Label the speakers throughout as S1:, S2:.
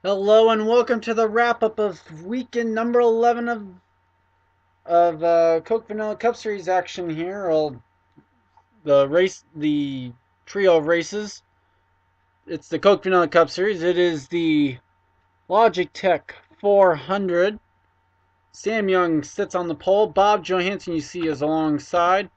S1: Hello and welcome to the wrap-up of weekend number 11 of Coke Vanilla Cup Series action here. Well, the trio of races. It's the Coke Vanilla Cup Series. It is the Logitech 400. Sam Young sits on the pole. Bob Johansson you see is alongside.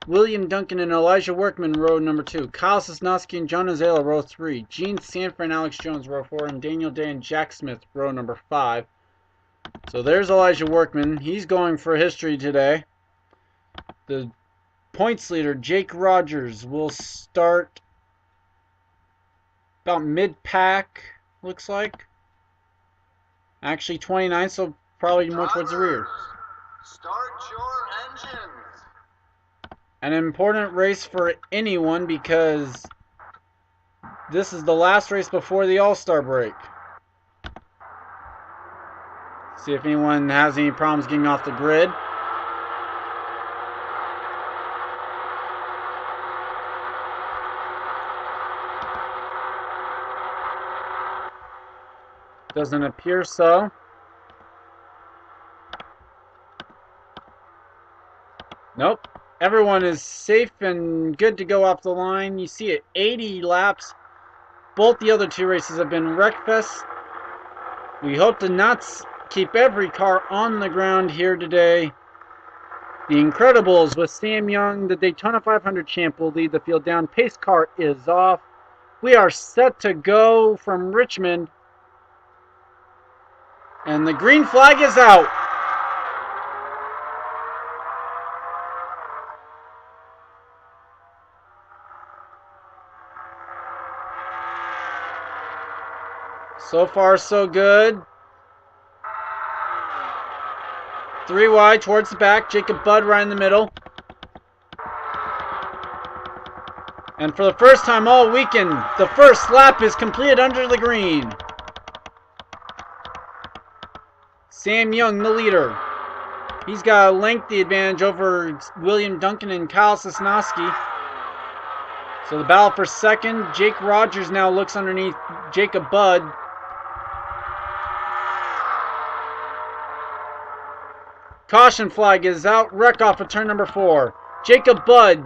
S1: William Duncan and Elijah Workman, row number 2. Kyle Sosnowski and John Azela, row 3. Gene Sanford and Alex Jones, row 4. And Daniel Day and Jack Smith, row number 5. So there's Elijah Workman. He's going for history today. The points leader, Jake Rogers, will start about mid-pack, looks like. Actually 29, so probably more towards the rear.
S2: Start your engines.
S1: An important race for anyone because this is the last race before the All-Star break. See if anyone has any problems getting off the grid. Doesn't appear so. Nope. Everyone is safe and good to go off the line. You see it, 80 laps. Both the other two races have been wreckfest. We hope to not keep every car on the ground here today. The Incredibles with Sam Young, the Daytona 500 champ, will lead the field down. Pace car is off. We are set to go from Richmond. And the green flag is out. So far, so good. 3 wide towards the back. Jacob Budd right in the middle. And for the first time all weekend, the first lap is completed under the green. Sam Young, the leader. He's got a lengthy advantage over William Duncan and Kyle Sosnowski. So the battle for second. Jake Rogers now looks underneath Jacob Budd. Caution flag is out. Wreck off of turn number 4. Jacob Budd,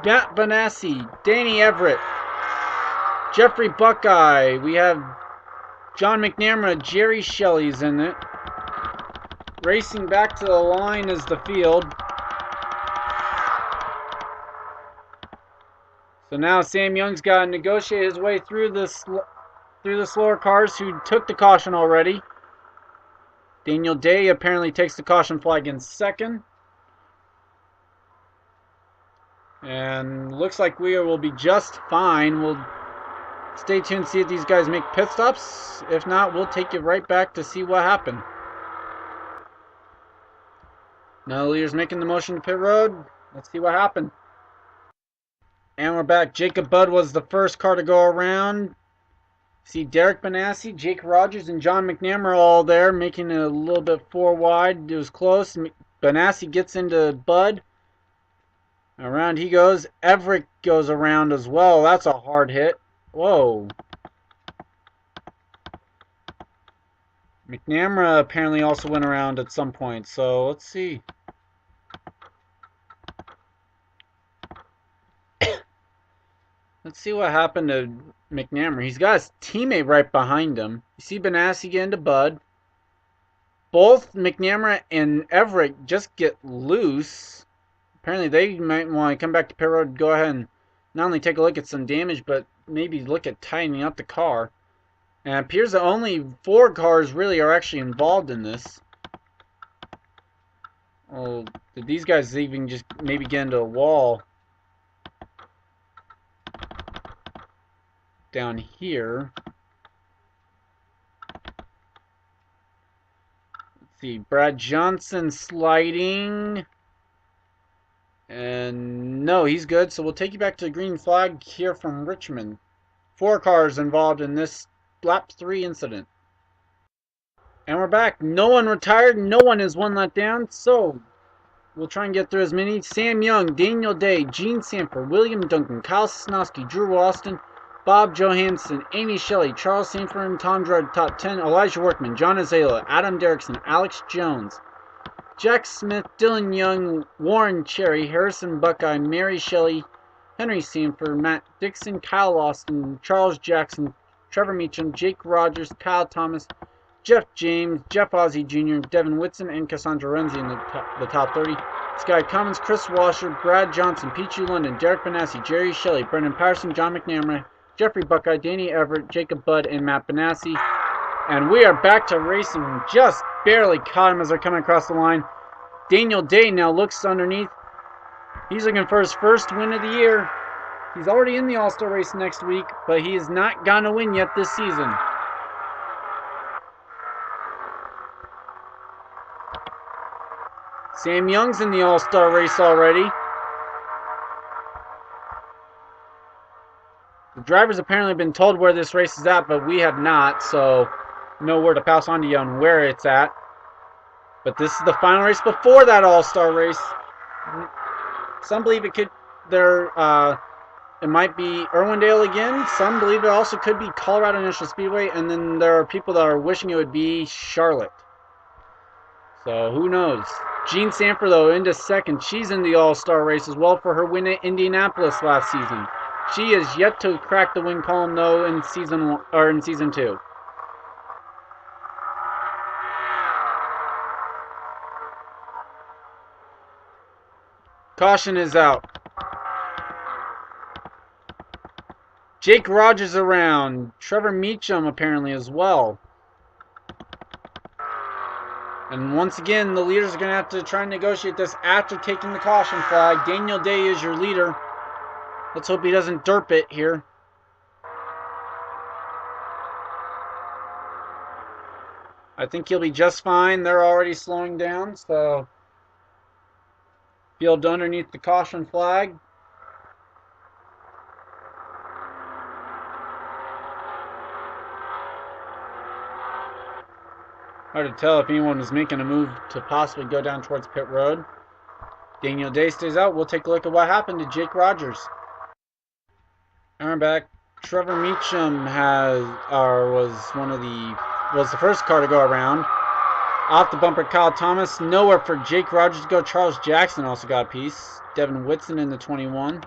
S1: Matt Benassi, Danny Everett, Jeffrey Buckeye. We have John McNamara, Jerry Shelley's in it. Racing back to the line is the field. So now Sam Young's got to negotiate his way through the slower cars who took the caution already. Daniel Day apparently takes the caution flag in second. And looks like we will be just fine. We'll stay tuned, see if these guys make pit stops. If not, we'll take you right back to see what happened. Now the leader's making the motion to pit road. Let's see what happened. And we're back. Jacob Budd was the first car to go around. See Derek Benassi, Jake Rogers, and John McNamara all there, making it a little bit 4 wide. It was close. Benassi gets into Budd. Around he goes. Everett goes around as well. That's a hard hit. Whoa. McNamara apparently also went around at some point. So let's see. Let's see what happened to McNamara. He's got his teammate right behind him. You see Benassi get into Budd. Both McNamara and Everett just get loose. Apparently they might want to come back to pit road, go ahead and not only take a look at some damage, but maybe look at tightening up the car. And it appears that only 4 cars really are actually involved in this. Oh, did these guys even just maybe get into a wall down here? Let's see, Brad Johnson sliding. And no, he's good. So we'll take you back to the green flag here from Richmond. 4 cars involved in this lap 3 incident. And we're back. No one retired. No one is 1 lap down. So we'll try and get through as many. Sam Young, Daniel Day, Gene Sanford, William Duncan, Kyle Sosnowski, Drew Austin, Bob Johansson, Amy Shelley, Charles Sanford, Tom Dredd, top 10, Elijah Workman, John Azalea, Adam Derrickson, Alex Jones, Jack Smith, Dylan Young, Warren Cherry, Harrison Buckeye, Mary Shelley, Henry Sanford, Matt Dixon, Kyle Austin, Charles Jackson, Trevor Meacham, Jake Rogers, Kyle Thomas, Jeff James, Jeff Ozzie Jr., Devin Whitson, and Cassandra Renzi in the top 30. Sky Cummins, Chris Washer, Brad Johnson, Peachy London, Derek Benassi, Jerry Shelley, Brendan Patterson, John McNamara, Jeffrey Buckeye, Danny Everett, Jacob Budd, and Matt Benassi. And we are back to racing. Just barely caught him as they're coming across the line. Daniel Day now looks underneath. He's looking for his first win of the year. He's already in the All-Star race next week, but he has not gotten a win yet this season. Sam Young's in the All-Star race already. The driver's apparently been told where this race is at, but we have not, so know where to pass on to you on where it's at. But this is the final race before that All-Star race. Some believe it might be Irwindale again. Some believe it also could be Colorado National Speedway, and then there are people that are wishing it would be Charlotte. So who knows? Jean Sanford, though, into second. She's in the All-Star race as well for her win at Indianapolis last season. She is yet to crack the win column, though, in season 2. Caution is out. Jake Rogers around. Trevor Meacham apparently as well. And once again, the leaders are going to have to try and negotiate this after taking the caution flag. Daniel Day is your leader. Let's hope he doesn't derp it here. I think he'll be just fine. They're already slowing down, so field underneath the caution flag. Hard to tell if anyone was making a move to possibly go down towards pit road. Daniel Day stays out. We'll take a look at what happened to Jake Rogers. Back. Trevor Meacham was the first car to go around. Off the bumper, Kyle Thomas. Nowhere for Jake Rogers to go. Charles Jackson also got a piece. Devin Whitson in the 21.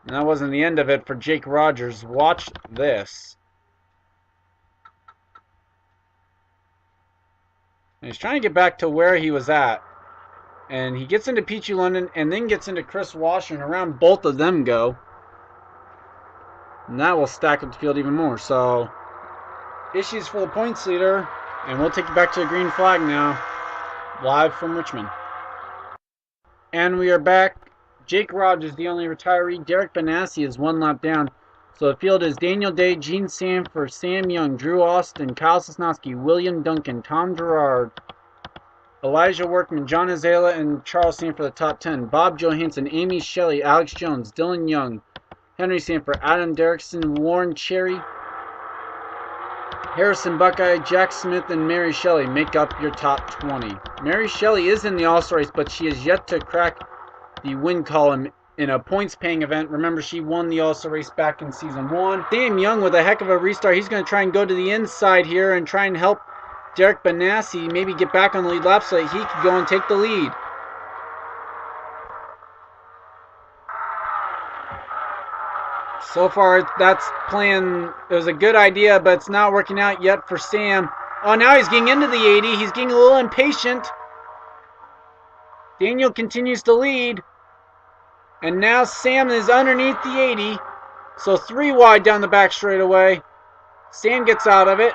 S1: And that wasn't the end of it for Jake Rogers. Watch this. And he's trying to get back to where he was at. And he gets into Peachy London and then gets into Chris Washer, and around both of them go. And that will stack up the field even more. So, issues for the points leader. And we'll take you back to the green flag now. Live from Richmond. And we are back. Jake Rogers, the only retiree. Derek Benassi is one lap down. So the field is Daniel Day, Gene Sanford, Sam Young, Drew Austin, Kyle Sosnowski, William Duncan, Tom Gerard, Elijah Workman, John Azalea, and Charles Sanford, the top 10. Bob Johansson, Amy Shelley, Alex Jones, Dylan Young, Henry Sanford, Adam Derrickson, Warren Cherry, Harrison Buckeye, Jack Smith, and Mary Shelley make up your top 20. Mary Shelley is in the All-Star race, but she has yet to crack the win column in a points-paying event. Remember, she won the All-Star race back in Season 1. Sam Young with a heck of a restart. He's going to try and go to the inside here and try and help Derek Benassi maybe get back on the lead lap so that he could go and take the lead. So far, that's playing. It was a good idea, but it's not working out yet for Sam. Oh, now he's getting into the 80. He's getting a little impatient. Daniel continues to lead. And now Sam is underneath the 80. So 3 wide down the back straightaway. Sam gets out of it.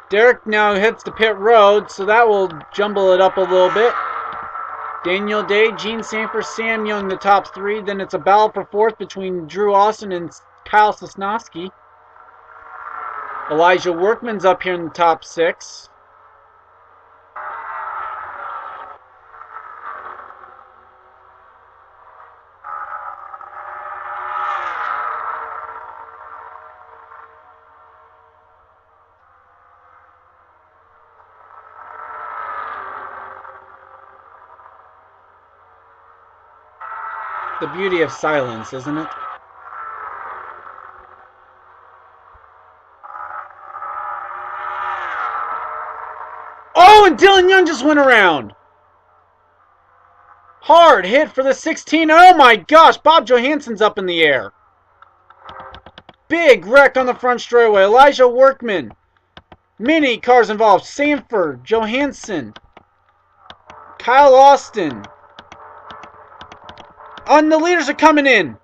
S1: Derek now hits the pit road, so that will jumble it up a little bit. Daniel Day, Gene Sanford, Sam Young, the top 3. Then it's a battle for 4th between Drew Austin and Kyle Sosnowski. Elijah Workman's up here in the top 6. the beauty of silence, isn't it? Oh, and Dylan Young just went around. Hard hit for the 16. Oh my gosh, Bob Johansson's up in the air. Big wreck on the front straightaway. Elijah Workman. Many cars involved. Sanford, Johansson, Kyle Austin. And the leaders are coming in.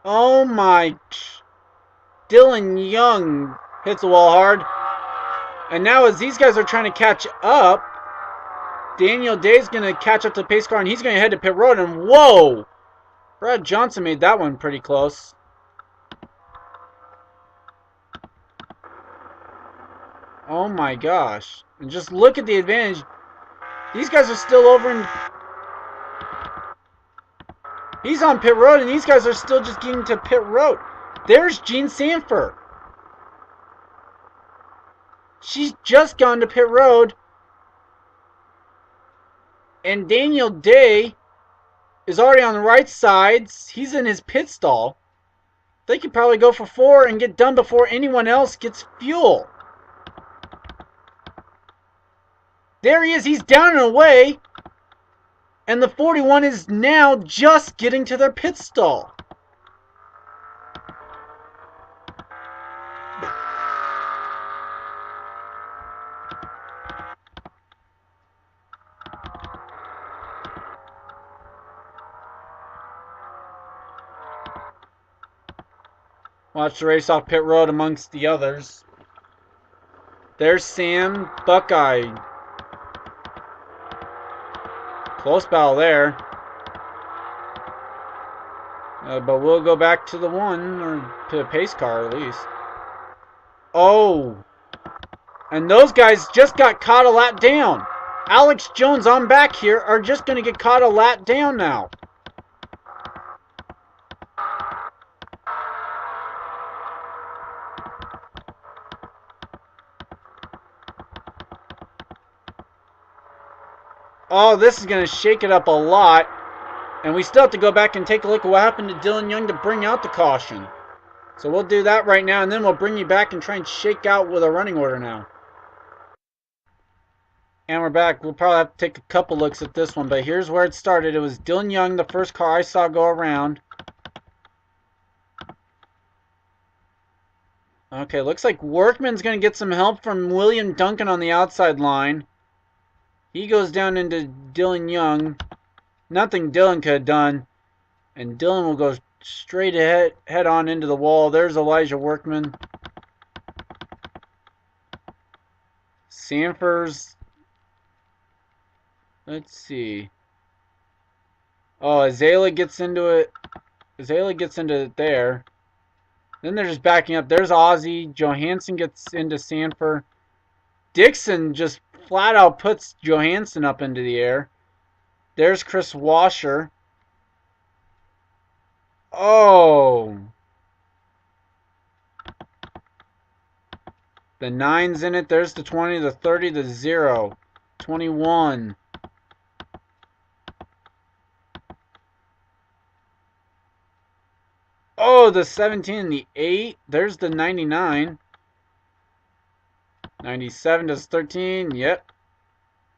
S1: Oh my. Dylan Young hits the wall hard. And now as these guys are trying to catch up, Daniel Day's going to catch up to the pace car and he's going to head to pit road. And whoa! Brad Johnson made that one pretty close. Oh my gosh. And just look at the advantage. These guys are still over in... He's on pit road and these guys are still just getting to pit road. There's Gene Sanford. She's just gone to pit road. And Daniel Day is already on the right side. He's in his pit stall. They could probably go for 4 and get done before anyone else gets fuel. There he is. He's down and away. And the 41 is now just getting to their pit stall. Watch the race off pit road amongst the others. There's Sam Buckeye. Close battle there. But we'll go back to the 1, or to the pace car at least. Oh. And those guys just got caught a lap down. Alex Jones on back here are just going to get caught a lap down now. Oh, this is going to shake it up a lot. And we still have to go back and take a look at what happened to Dylan Young to bring out the caution. So we'll do that right now, and then we'll bring you back and try and shake out with a running order now. And we're back. We'll probably have to take a couple looks at this one, but here's where it started. It was Dylan Young, the first car I saw go around. Okay, looks like Workman's going to get some help from William Duncan on the outside line. He goes down into Dylan Young. Nothing Dylan could have done. And Dylan will go straight head on into the wall. There's Elijah Workman. Sanford's. Let's see. Oh, Azalea gets into it. Azalea gets into it there. Then they're just backing up. There's Ozzy. Johansson gets into Sanford. Dixon just flat out puts Johansson up into the air. There's Chris Washer. Oh. The 9's in it. There's the 20, the 30, the 0. 21. Oh, the 17, the 8. There's the 99. 97 does 13. Yep.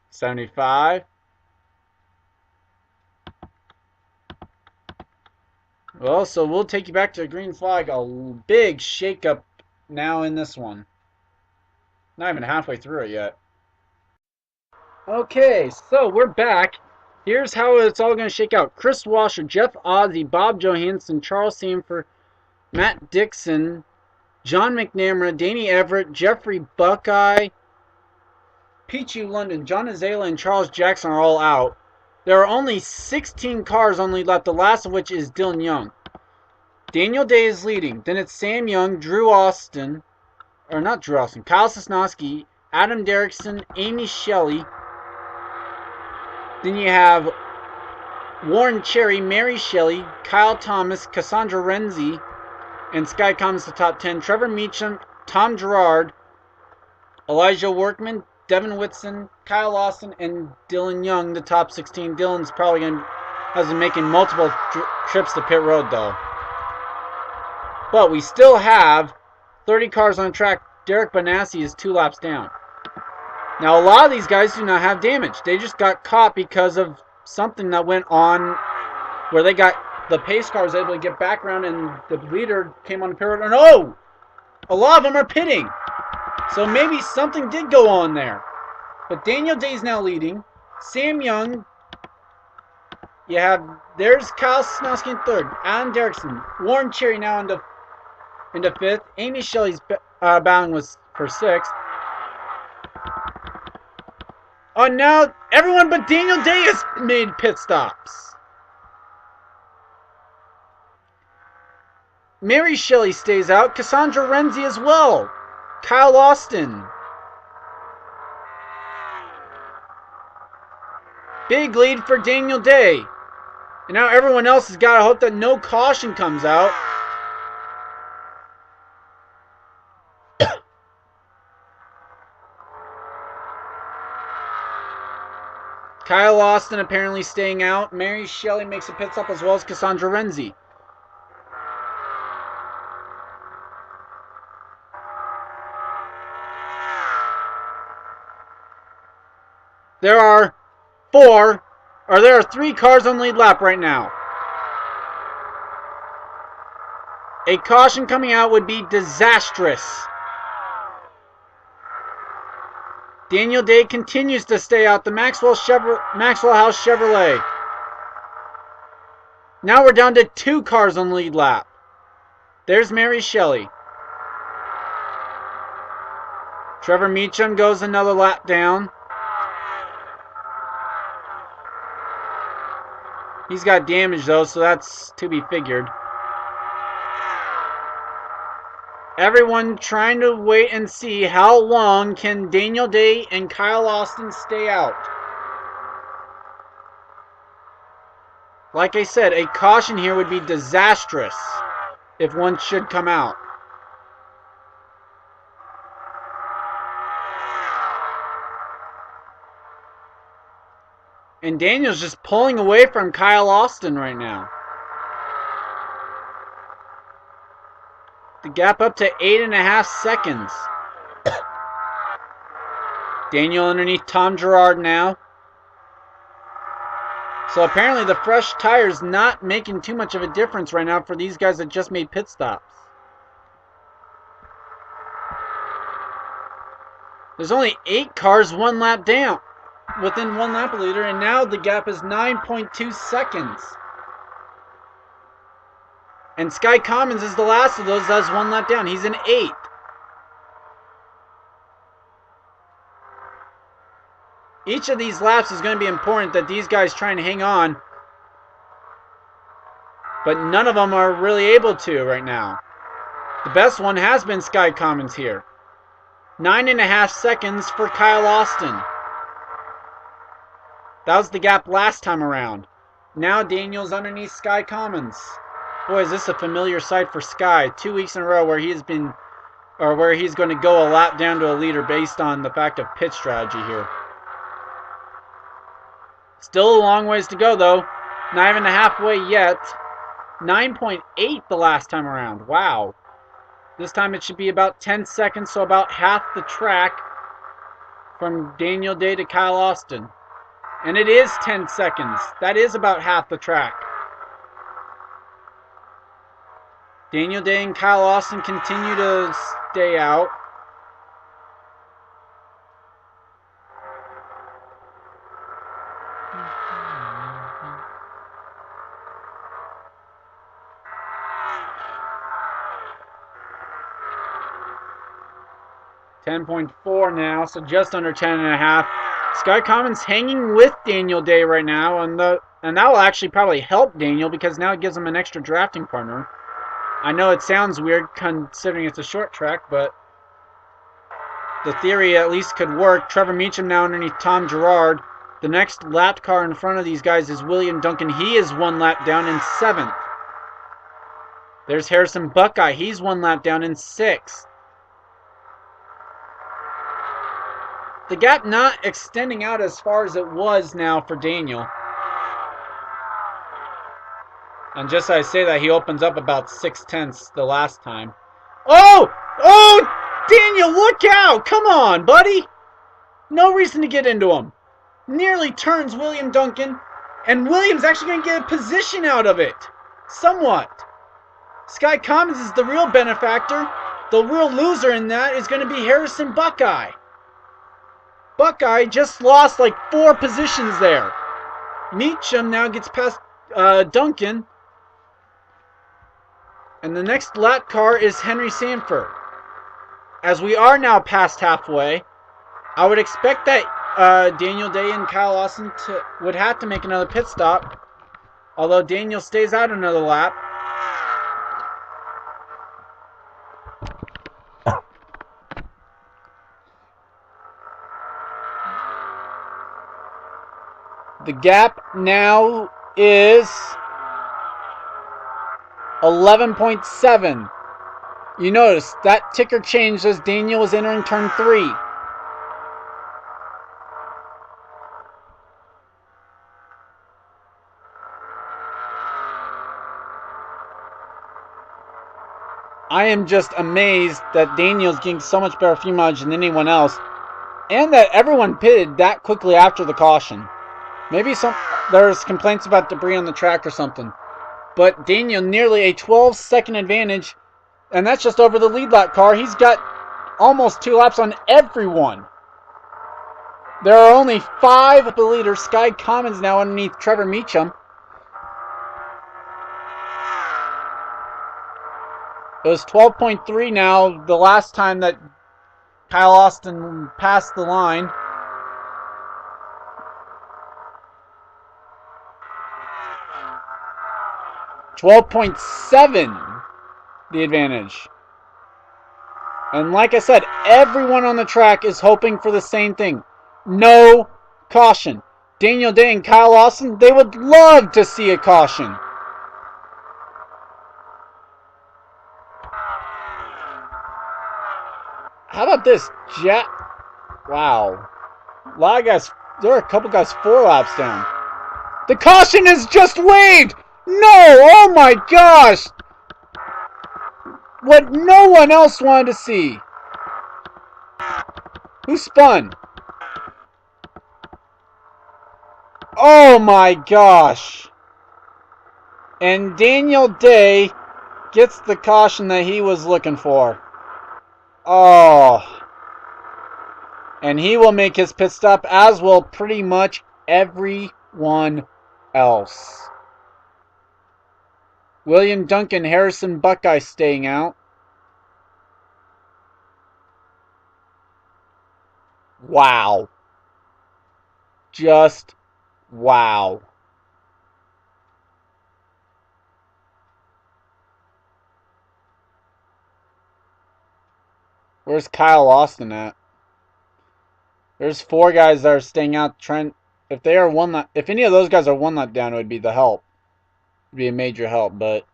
S1: 75. Well, so we'll take you back to a green flag. A big shakeup now in this one. Not even halfway through it yet. Okay, so we're back. Here's how it's all going to shake out. Chris Washer, Jeff Ozzie, Bob Johansson, Charles Sanford, Matt Dixon, John McNamara, Danny Everett, Jeffrey Buckeye, Peachy London, John Azalea, and Charles Jackson are all out. There are only 16 cars only left, the last of which is Dylan Young. Daniel Day is leading. Then it's Sam Young, Drew Austin, or not Drew Austin, Kyle Sosnowski, Adam Derrickson, Amy Shelley. Then you have Warren Cherry, Mary Shelley, Kyle Thomas, Cassandra Renzi, and Sky Commons the top 10. Trevor Meacham, Tom Gerard, Elijah Workman, Devin Whitson, Kyle Lawson, and Dylan Young, the top 16. Dylan's probably has been making multiple trips to pit road, though. But we still have 30 cars on track. Derek Benassi is 2 laps down. Now, a lot of these guys do not have damage. They just got caught because of something that went on where the pace car was able to get back around and the leader came on the pit road. And oh! A lot of them are pitting. So maybe something did go on there. But Daniel Day's now leading. Sam Young. There's Kyle Sosnowski in third. Alan Derrickson. Warren Cherry now into fifth. Amy Shelley's battling for sixth. Oh, now everyone but Daniel Day has made pit stops. Mary Shelley stays out. Cassandra Renzi as well. Kyle Austin. Big lead for Daniel Day. And now everyone else has got to hope that no caution comes out. Kyle Austin apparently staying out. Mary Shelley makes a pit stop as well as Cassandra Renzi. There are 3 cars on lead lap right now. A caution coming out would be disastrous. Daniel Day continues to stay out. The Maxwell House Chevrolet. Now we're down to 2 cars on lead lap. There's Mary Shelley. Trevor Meacham goes another lap down. He's got damage though, so that's to be figured. Everyone trying to wait and see how long can Daniel Day and Kyle Austin stay out. Like I said, a caution here would be disastrous if one should come out. And Daniel's just pulling away from Kyle Austin right now. The gap up to 8.5 seconds. Daniel underneath Tom Gerard now. So apparently the fresh tires not making too much of a difference right now for these guys that just made pit stops. There's only 8 cars 1 lap down, within 1 lap leader, and now the gap is 9.2 seconds. And Sky Commons is the last of those that's 1 lap down. He's in 8th. Each of these laps is going to be important that these guys try and hang on. But none of them are really able to right now. The best one has been Sky Commons here. 9.5 seconds for Kyle Austin. That was the gap last time around. Now Daniel's underneath Sky Commons. Boy, is this a familiar sight for Sky. 2 weeks in a row where he's going to go a lap down to a leader based on the fact of pit strategy here. Still a long ways to go though. Not even halfway yet. 9.8 the last time around. Wow. This time it should be about 10 seconds, so about half the track from Daniel Day to Kyle Austin. And it is 10 seconds. That is about half the track. Daniel Day and Kyle Austin continue to stay out. .4 now, so just under 10.5. Sky Commons hanging with Daniel Day right now, and that will actually probably help Daniel because now it gives him an extra drafting partner. I know it sounds weird considering it's a short track, but the theory at least could work. Trevor Meacham now underneath Tom Gerard. The next lapped car in front of these guys is William Duncan. He is 1 lap down in 7th. There's Harrison Buckeye. He's 1 lap down in 6th. the gap not extending out as far as it was now for Daniel. And just as I say that, he opens up about 6/10 the last time. Oh! Oh! Daniel, look out! Come on, buddy! No reason to get into him. Nearly turns William Duncan. And William's actually going to get a position out of it. Somewhat. Sky Commons is the real benefactor. The real loser in that is going to be Harrison Buckeye. Buckeye just lost like 4 positions there. Meacham now gets past Duncan. And the next lap car is Henry Sanford. As we are now past halfway, I would expect that Daniel Day and Kyle Lawson would have to make another pit stop. Although Daniel stays out another lap. The gap now is 11.7. You notice that ticker changed as Daniel was entering turn 3. I am just amazed that Daniel's getting so much better fuel mileage than anyone else, and that everyone pitted that quickly after the caution. Maybe there's complaints about debris on the track or something. But Daniel nearly a 12-second advantage, and that's just over the lead lap car. He's got almost 2 laps on everyone. There are only 5 of the leaders. Sky Commons now underneath Trevor Meacham. It was 12.3 now the last time that Kyle Austin passed the line. .7 the advantage. And like I said, everyone on the track is hoping for the same thing. No caution. Daniel Day and Kyle Lawson, they would love to see a caution. How about this? Wow. A lot of guys, there are a couple guys 4 laps down. The caution is just waved! No! Oh my gosh! What no one else wanted to see. Who spun? Oh my gosh! And Daniel Day gets the caution that he was looking for. Oh. And he will make his pit stop, as will pretty much everyone else. William Duncan, Harrison Buckeye staying out. Wow. Just wow. Where's Kyle Austin at? There's 4 guys that are staying out. If they are if any of those guys are 1 lap down, it would be the help. It'd be a major help, but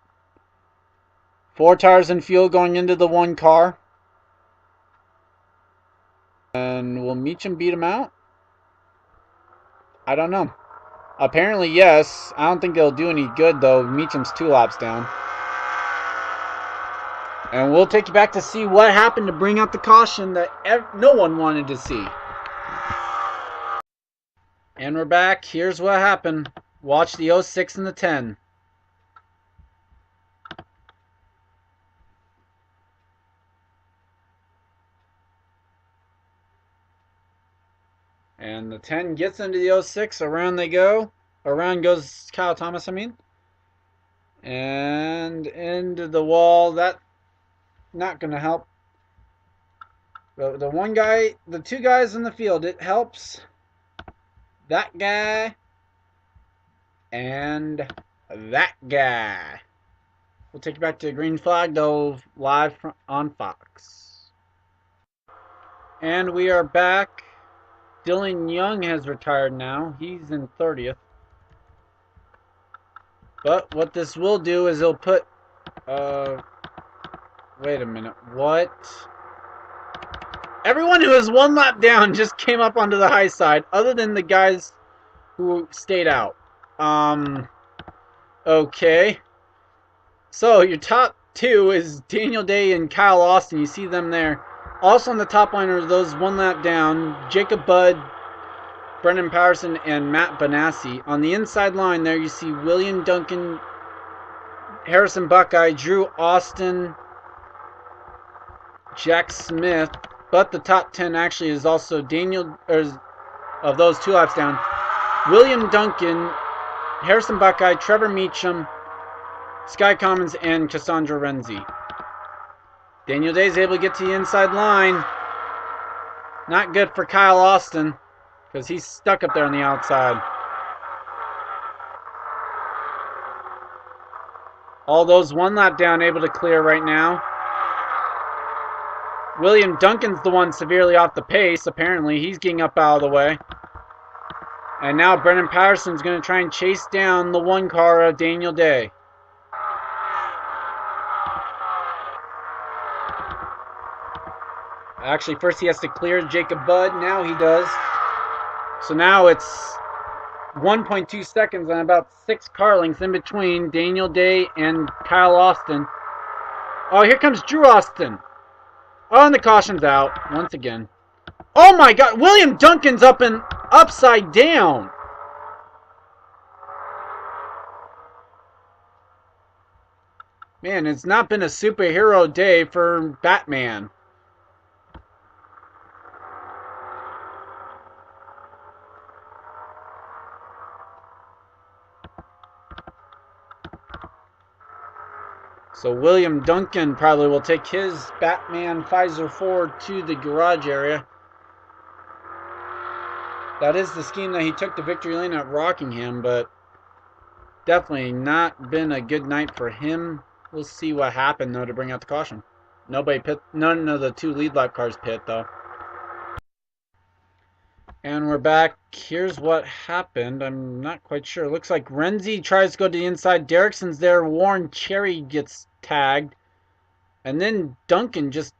S1: 4 tires and fuel going into the 1 car. And will Meacham beat him out? I don't know. Apparently, yes. I don't think they'll do any good, though. Meacham's 2 laps down. And we'll take you back to see what happened to bring out the caution that no one wanted to see. And we're back. Here's what happened. Watch the 06 and the 10. And the 10 gets into the 06. Around they go. Around goes Kyle Thomas, I mean. And into the wall. That not going to help. But the 1 guy, the 2 guys in the field, it helps. That guy. And that guy. We'll take you back to the green flag, though, live on Fox. And we are back. Dylan Young has retired now. He's in 30th. But what this will do is it'll put... wait a minute. What? Everyone who was one lap down just came up onto the high side, other than the guys who stayed out. Okay. So your top two is Daniel Day and Kyle Austin. You see them there. Also on the top line are those one lap down, Jacob Budd, Brendan Patterson, and Matt Benassi. On the inside line there you see William Duncan, Harrison Buckeye, Drew Austin, Jack Smith. But the top 10 actually is also Daniel, of those 2 laps down, William Duncan, Harrison Buckeye, Trevor Meacham, Sky Commons, and Cassandra Renzi. Daniel Day is able to get to the inside line. Not good for Kyle Austin, because he's stuck up there on the outside. All those one lap down able to clear right now. William Duncan's the one severely off the pace, apparently. He's getting up out of the way. And now Brendan Patterson's going to try and chase down the one car of Daniel Day. Actually, first he has to clear Jacob Budd. Now he does. So now it's 1.2 seconds and about 6 car lengths in between Daniel Day and Kyle Austin. Oh, here comes Drew Austin. Oh, and the caution's out once again. Oh my God, William Duncan's up and upside down. Man, it's not been a superhero day for Batman. So William Duncan probably will take his Batman Pfizer Ford to the garage area. That is the scheme that he took to victory lane at Rockingham, but definitely not been a good night for him. We'll see what happened though to bring out the caution. Nobody pit, none of the 2 lead lap cars pit though. And we're back. Here's what happened. I'm not quite sure. It looks like Renzi tries to go to the inside. Derrickson's there. Warren Cherry gets tagged. And then Duncan just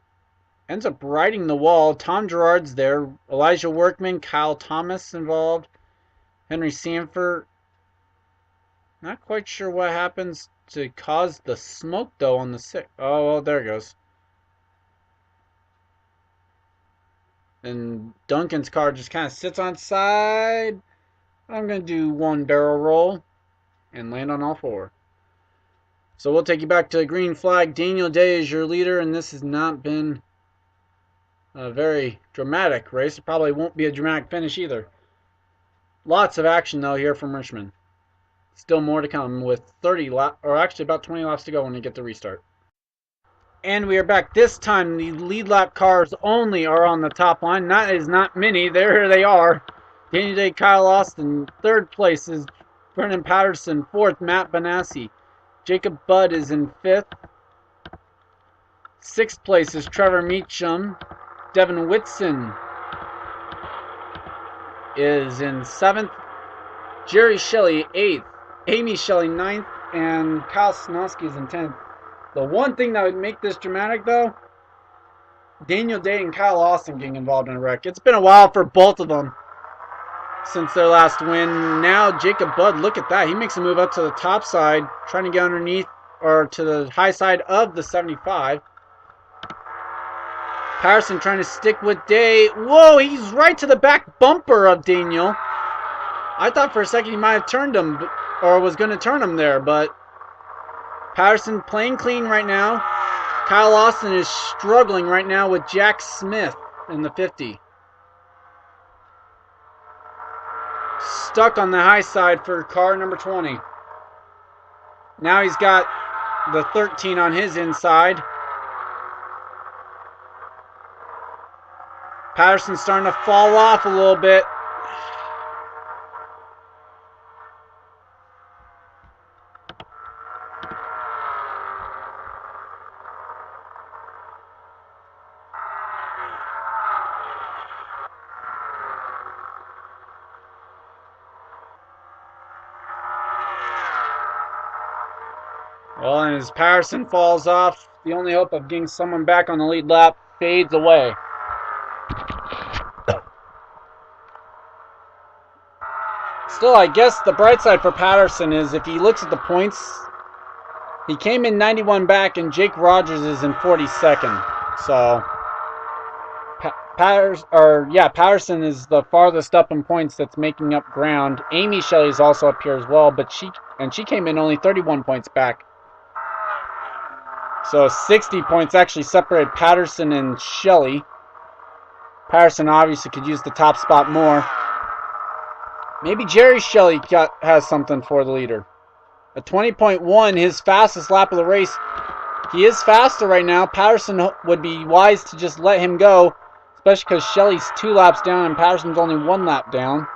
S1: ends up riding the wall. Tom Gerard's there. Elijah Workman, Kyle Thomas involved. Henry Sanford. Not quite sure what happens to cause the smoke though on the 6. Oh, well, there it goes. And Duncan's car just kind of sits on side. I'm going to do 1 barrel roll and land on all 4. So we'll take you back to the green flag. Daniel Day is your leader, and this has not been a very dramatic race. It probably won't be a dramatic finish either. Lots of action though here from Richmond. Still more to come with 30 laps, or actually about 20 laps to go when we get the restart. And we are back. This time the lead lap cars only are on the top line. That is not many. There they are. Daniel Day, Kyle Austin. 3rd place is Brendan Patterson. 4th, Matt Benassi. Jacob Budd is in 5th. 6th place is Trevor Meacham. Devin Whitson is in 7th. Jerry Shelley, 8th. Amy Shelley, 9th. And Kyle Snosky is in 10th. The one thing that would make this dramatic, though, Daniel Day and Kyle Austin getting involved in a wreck. It's been a while for both of them since their last win. Now Jacob Budd, look at that. He makes a move up to the top side, trying to get underneath or to the high side of the 75. Patterson trying to stick with Day. Whoa, he's right to the back bumper of Daniel. I thought for a second he might have turned him, or was going to turn him there, but Patterson playing clean right now. Kyle Austin is struggling right now with Jack Smith in the 50. Stuck on the high side for car number 20. Now he's got the 13 on his inside. Patterson's starting to fall off a little bit. Well, and as Patterson falls off, the only hope of getting someone back on the lead lap fades away. Still, I guess the bright side for Patterson is if he looks at the points, he came in 91 back and Jake Rogers is in 42nd. So Patterson is the farthest up in points that's making up ground. Amy Shelley is also up here as well, but she came in only 31 points back. So 60 points actually separated Patterson and Shelley. Patterson obviously could use the top spot more. Maybe Jerry Shelley has something for the leader. A 20.1, his fastest lap of the race. He is faster right now. Patterson would be wise to just let him go, especially because Shelley's 2 laps down and Patterson's only 1 lap down.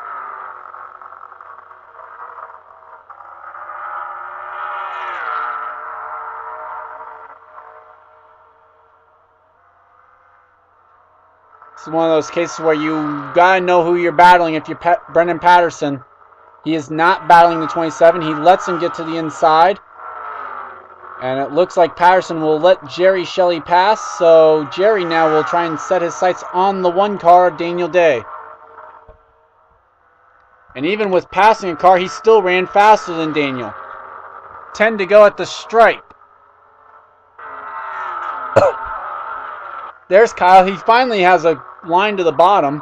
S1: It's one of those cases where you gotta know who you're battling. If you're Brendan Patterson, he is not battling the 27. He lets him get to the inside. And it looks like Patterson will let Jerry Shelley pass. So Jerry now will try and set his sights on the 1 car, Daniel Day. And even with passing a car, he still ran faster than Daniel. 10 to go at the stripe. There's Kyle. He finally has a line to the bottom.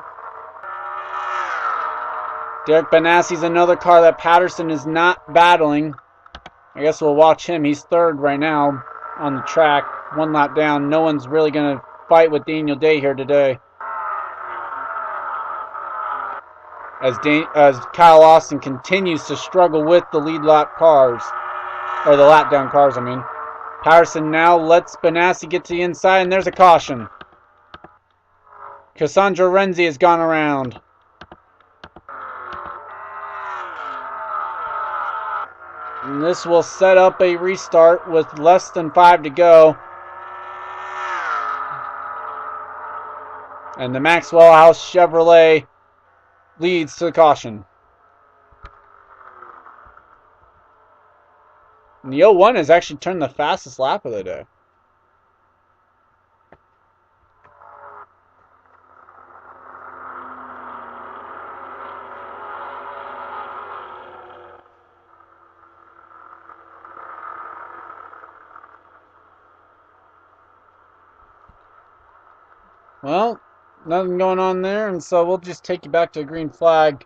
S1: Derek Benassi's another car that Patterson is not battling. I guess we'll watch him. He's 3rd right now on the track. 1 lap down. No one's really going to fight with Daniel Day here today. As Kyle Austin continues to struggle with the lead lap cars. Or the lap down cars, I mean. Patterson now lets Benassi get to the inside, and there's a caution. Cassandra Renzi has gone around. And this will set up a restart with less than 5 to go. And the Maxwell House Chevrolet leads to the caution. And the 01 has actually turned the fastest lap of the day. Well, nothing going on there, and so we'll just take you back to a green flag.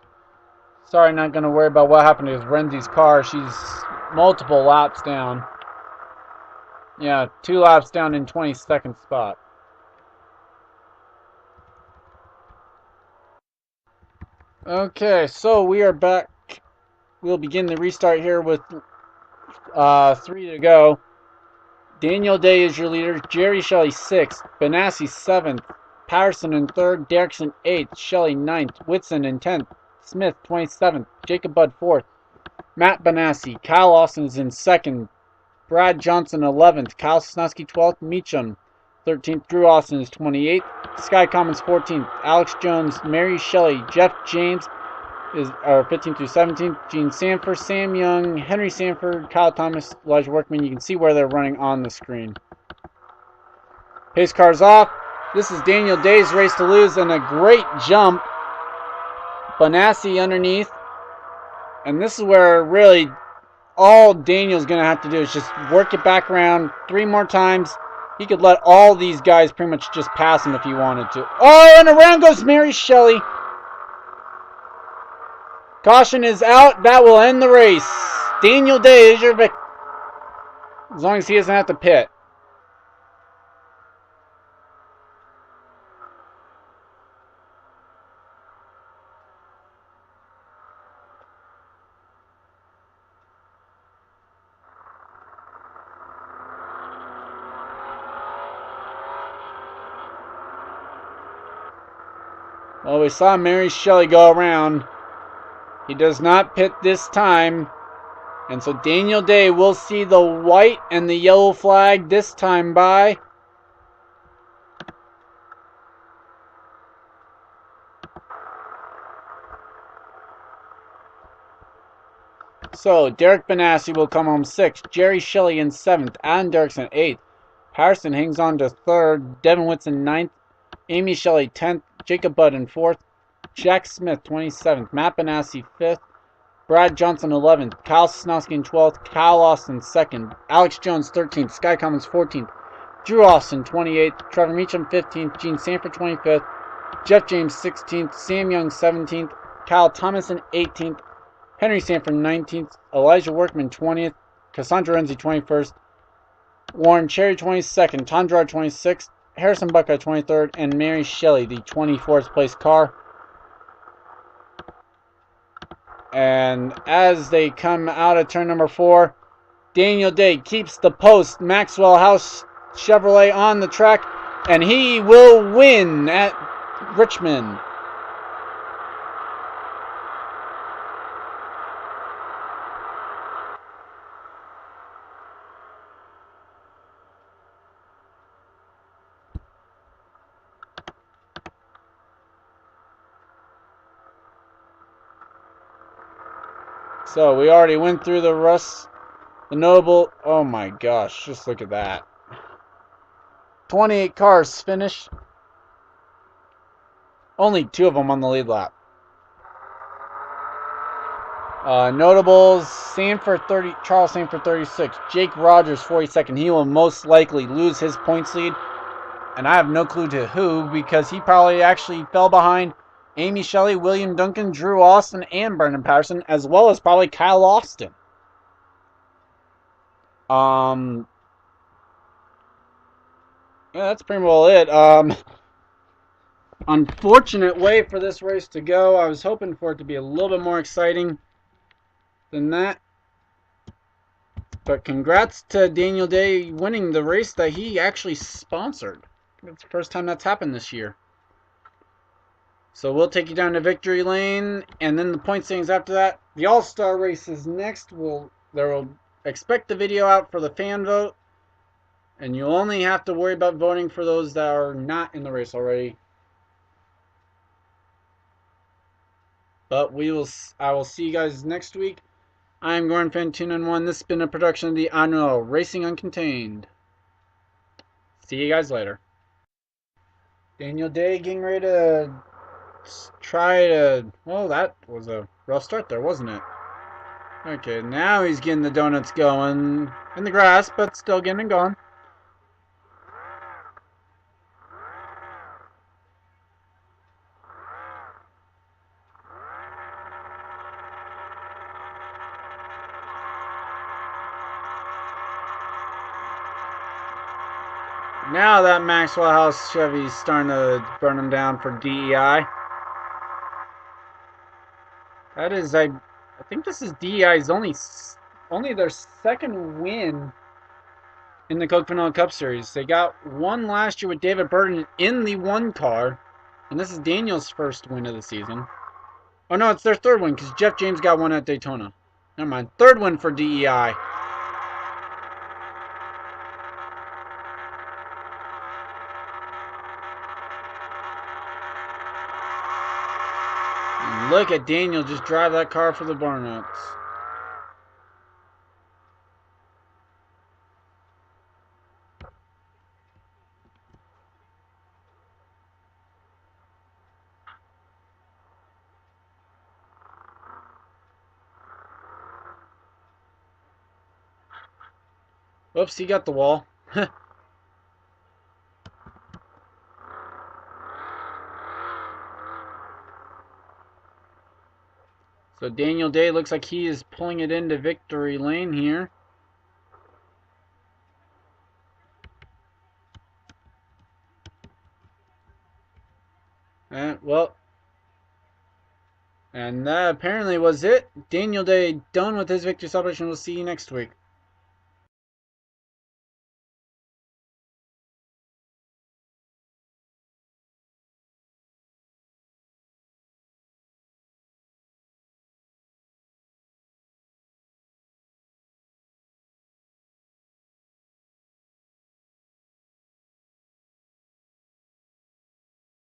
S1: Sorry, not going to worry about what happened to Renzi's car. She's multiple laps down. Yeah, 2 laps down in 22nd spot. Okay, so we are back. We'll begin the restart here with 3 to go. Daniel Day is your leader. Jerry Shelley 6th. Benassi 7th. Patterson in 3rd. Derrickson 8th. Shelley 9th. Whitson in 10th. Smith 27th. Jacob Budd 4th. Matt Benassi. Kyle Austin is in 2nd. Brad Johnson 11th. Kyle Sosnowski 12th. Meacham 13th. Drew Austin is 28th. Sky Commons 14th. Alex Jones, Mary Shelley, Jeff James are 15th through 17th. Gene Sanford, Sam Young, Henry Sanford, Kyle Thomas, Elijah Workman. You can see where they're running on the screen. Pace cars off. This is Daniel Day's race to lose, and a great jump. Benassi underneath. And this is where really all Daniel's going to have to do is just work it back around 3 more times. He could let all these guys pretty much just pass him if he wanted to. Oh, and around goes Mary Shelley. Caution is out. That will end the race. Daniel Day is your victor. As long as he doesn't have to pit. Well, we saw Mary Shelley go around. He does not pit this time. And so Daniel Day will see the white and the yellow flag this time by. So Derek Benassi will come home 6th. Jerry Shelley in 7th. Alan Derrickson 8th. Patterson hangs on to 3rd. Devin Whitson 9th. Amy Shelley 10th. Jacob Budd in 4th. Jack Smith 27th. Matt Benassi 5th. Brad Johnson 11th, Kyle Sosnowski in 12th, Kyle Austin 2nd, Alex Jones 13th, Sky Commons 14th, Drew Austin 28th, Trevor Meacham 15th, Gene Sanford 25th, Jeff James 16th, Sam Young 17th, Kyle Thomason 18th, Henry Sanford 19th, Elijah Workman 20th, Cassandra Renzi 21st, Warren Cherry 22nd, Tondra 26th, Harrison Buckeye 23rd, and Mary Shelley, the 24th place car. And as they come out of turn number 4, Daniel Day keeps the post. Maxwell House Chevrolet on the track, and he will win at Richmond. So we already went through the Russ, the Noble. Oh my gosh, just look at that. 28 cars finished. Only 2 of them on the lead lap. Notables, Charles Sanford 36, Jake Rogers 42nd. He will most likely lose his points lead, and I have no clue to who, because he probably actually fell behind Amy Shelley, William Duncan, Drew Austin, and Brendan Patterson, as well as probably Kyle Austin. Yeah, that's pretty well it. Unfortunate way for this race to go. I was hoping for it to be a little bit more exciting than that. But congrats to Daniel Day winning the race that he actually sponsored. It's the first time that's happened this year. So we'll take you down to victory lane, and then the point standings after that. The All-Star race is next. We'll expect the video out for the fan vote, and you'll only have to worry about voting for those that are not in the race already. But I will see you guys next week. I'm Gordon Fan291. This has been a production of the INORL Racing Uncontained. See you guys later. Daniel Day getting ready to try to... Well, that was a rough start there, wasn't it? Okay, now he's getting the donuts going in the grass, but still getting it going. Now that Maxwell House Chevy's starting to burn him down for DEI. That is, I think this is DEI's only their second win in the Coke Vanilla Cup Series. They got one last year with David Burton in the 1 car, and this is Daniel's first win of the season. Oh no, it's their 3rd win, because Jeff James got one at Daytona. Never mind, 3rd win for DEI. And look at Daniel just drive that car for the burnouts. Oops, he got the wall. So Daniel Day looks like he is pulling it into victory lane here. And that apparently was it. Daniel Day done with his victory celebration. We'll see you next week.